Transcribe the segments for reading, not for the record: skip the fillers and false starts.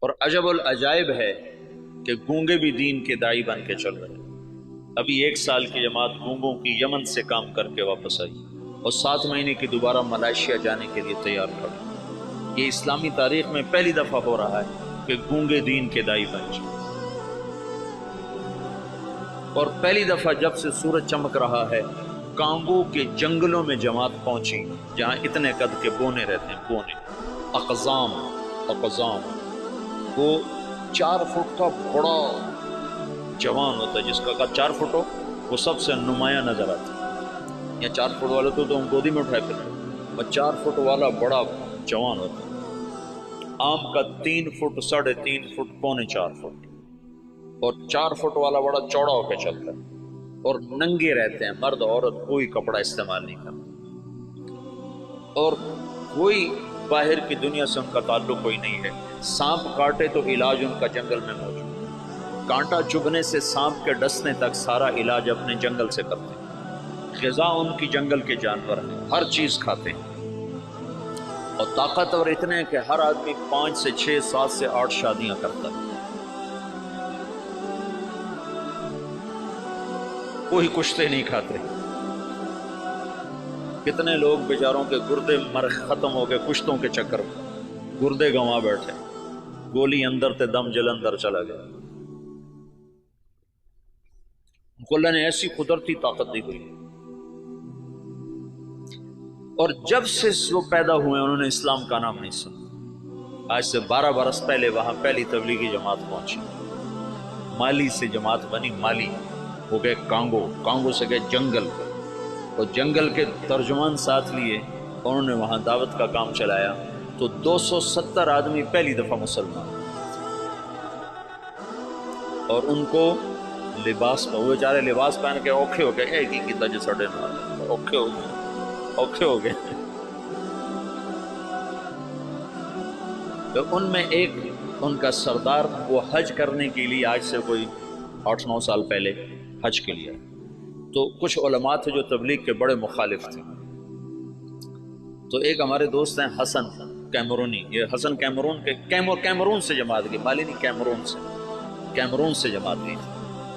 اور अजब अजायब है कि गूंगे भी दीन के दाई बन के चल रहे हैं। अभी 1 साल की जमात गूंगों की यमन से काम करके वापस आई और 7 महीने की दोबारा मलेशिया जाने के लिए तैयार खड़ी। ये इस्लामी तारीख में पहली दफा हो रहा है कि गूंगे दीन के दाई बन जाए। और पहली दफा जब से सूरज चमक रहा है, कांगो के जंगलों में जमात पहुंची जहां इतने कद के बोने रहते हैं, बोने अक़ज़ाम, वो 4 फुट का बड़ा जवान होता है, जिसका कद 4 फुट हो वो सबसे नुमाया नजर आता है। या 4 फुट वाले तो हम गोदी में उठाए फिर, और 4 फुट वाला बड़ा जवान होता है। आम का 3 फुट, 3.5 फुट, पौने 4 फुट, और 4 फुट वाला बड़ा चौड़ा होकर चलता है। और नंगे रहते हैं, मर्द औरत कोई कपड़ा इस्तेमाल नहीं करता, और कोई बाहर की दुनिया से उनका ताल्लुक कोई नहीं है। सांप काटे तो इलाज उनका जंगल में मौजूद, कांटा चुभने से सांप के डसने तक सारा इलाज अपने जंगल से करते हैं। ग़िज़ा उनकी जंगल के जानवर हैं, हर चीज खाते हैं, और ताकतवर इतने हैं कि हर आदमी 5 से 6, 7 से 8 शादियां करता है। कोई कुश्ते नहीं खाते। कितने लोग बेचारों के गुर्दे मर खत्म हो गए कुश्तों के चक्कर में, गुर्दे गंवा बैठे, गोली अंदर ते दम जलंधर चला गया। उनको अल्लाह ने ऐसी कुदरती ताकत दी हुई। और जब से वो पैदा हुए उन्होंने इस्लाम का नाम नहीं सुना। आज से 12 बरस पहले वहां पहली तबलीगी जमात पहुंची। माली से जमात बनी, माली हो गए कांगो, कांगो से गए जंगल, और जंगल के तर्जुमान साथ लिए उन्होंने वहां दावत का काम चलाया। तो 270 आदमी पहली दफा मुसलमान, और उनको लिबास, वो बेचारे लिबास पहन के औखे हो गए, एक ही की तज सड़े ना, औखे हो गए, औखे हो गए। तो उनमें एक उनका सरदार, वो हज करने के लिए आज से कोई 8-9 साल पहले हज के लिए, तो कुछ उलमा थे जो तबलीग के बड़े मुखालिफ थे। तो एक हमारे दोस्त हैं हसन कैमरूनी, ये हसन कैमरून के कैमरून से जमात गई, माली नहीं, कैमरून से जमात गई।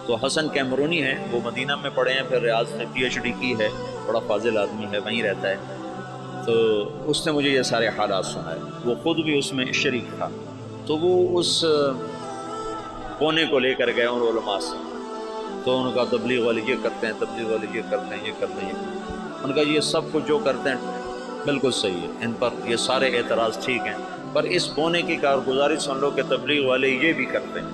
तो हसन कैमरूनी है, वो मदीना में पढ़े हैं, फिर रियाज में PhD की है, बड़ा फाजिल आदमी है, वहीं रहता है। तो उसने मुझे ये सारे हालात सुनाए, वो खुद भी उसमें शरीक था। तो वो उस कोने को लेकर गए उन उलमा से, तो उनका तबलीग वाले ये करते हैं, तबलीग वाले ये करते हैं, ये करते हैं। उनका ये सब कुछ जो करते हैं बिल्कुल सही है, इन पर ये सारे एतराज़ ठीक हैं, पर इस बोने की कारगुजारी सुन लो कि तबलीग वाले ये भी करते हैं।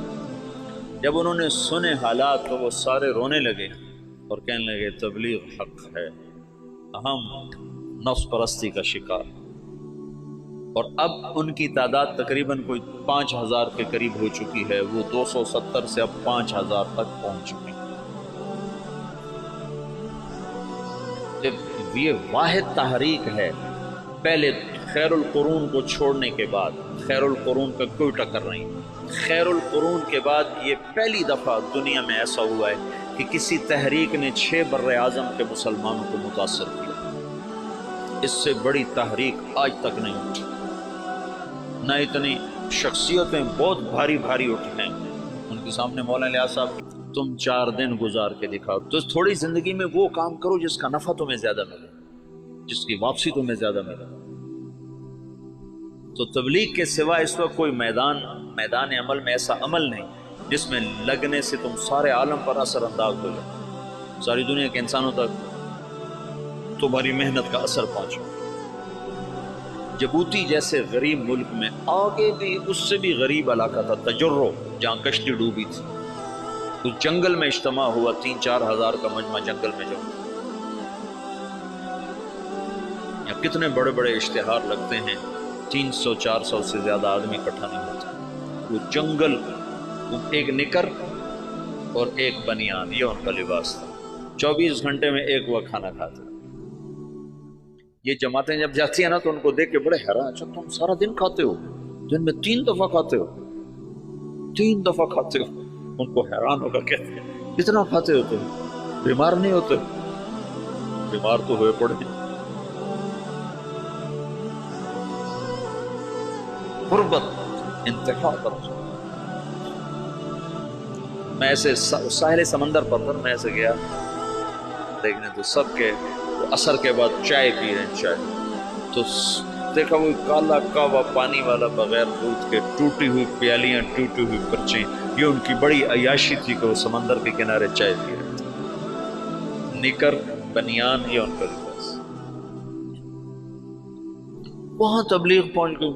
जब उन्होंने सुने हालात तो वो सारे रोने लगे और कहने लगे तबलीग हक है, हम नफ्स परस्ती का शिकार। और अब उनकी तादाद तकरीबन कोई 5000 के करीब हो चुकी है, वो 270 से अब 5000 तक पहुंच चुके हैं। ये वाहिद तहरीक है। पहले खैरुल कुरून को छोड़ने के बाद, खैरुल कुरून का कोई टक्कर नहीं, खैरुल कुरून के बाद ये पहली दफा दुनिया में ऐसा हुआ है कि किसी तहरीक ने 6 बर्रे आज़म के मुसलमानों को मुतासर किया। इससे बड़ी तहरीक आज तक नहीं उठी, न इतनी शख्सियतें बहुत भारी भारी उठी हैं। उनके सामने मौलाना लियाज़ साहब, तुम 4 दिन गुजार के दिखाओ, तो थोड़ी जिंदगी में वो काम करो जिसका नफा तुम्हें ज्यादा मिले, जिसकी वापसी तुम्हें ज्यादा मिले। तो तबलीग के सिवा इस वक्त कोई मैदान अमल में ऐसा अमल नहीं जिसमें लगने से तुम सारे आलम पर असर अंदाज हो जाओ, सारी दुनिया के इंसानों तक तुम्हारी मेहनत का असर पहुंचे। जबूती जैसे गरीब मुल्क में आगे भी उससे भी गरीब इलाका था तजुर्रो, जहां कश्ती डूबी थी, उस जंगल में इज्तिमा हुआ, 3-4 हजार का मजमा जंगल में जमा। या कितने बड़े बड़े इश्तिहार लगते हैं, 300-400 से ज्यादा आदमी इकट्ठा नहीं होता। वो जंगल, वो एक निकर और एक बनियान, ये उनका लिबास था। 24 घंटे में एक वक्त खाना खाते। ये जमातें जब जाती है ना तो उनको देख के बड़े हैरान, अच्छा तुम सारा दिन खाते हो, दिन में 3 दफा खाते हो, 3 दफा खाते हो। उनको हैरान होकर कहते हैं इतना खाते हो तुम, बीमार नहीं होते? बीमार तो हुए पड़े। गुर्बत انتہا پر. میں ایسے ساحل سمندر پر تھا، میں ایسے گیا دیکھنے تو سب کے عصر کے بعد چائے پی رہے ہیں. چائے تو دیکھا وہ کالا کعوہ پانی والا بغیر دودھ کے، ٹوٹی ہوئی پیالیاں، ٹوٹی ہوئی پرچیں. یہ ان کی بڑی عیاشی تھی کہ وہ سمندر کے کنارے چائے پی رہے تھے. نکر بنیان یہ ان کا لباس. وہاں تبلیغ پہنچ گئی.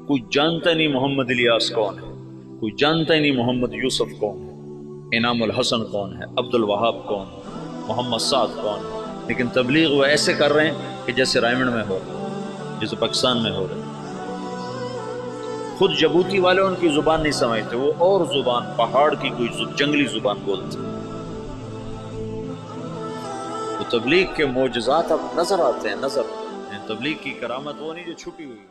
کوئی جانتا نہیں محمد الیاس کون ہے، کوئی جانتا ہی نہیں محمد یوسف کون ہے، انعام الحسن کون ہے، عبد الوہاب کون ہے، محمد سعد کون ہے. لیکن تبلیغ وہ ایسے کر رہے ہیں کہ جیسے رائمنڈ میں ہو رہے ہیں، جیسے پاکستان میں ہو رہے ہیں. خود جبوتی والے ان کی زبان نہیں سمجھتے، وہ اور زبان، پہاڑ کی کوئی جنگلی زبان بولتے. تو تبلیغ کے معجزات اب نظر آتے ہیں. نظر تبلیغ کی کرامت وہ نہیں جو چھپی ہوئی.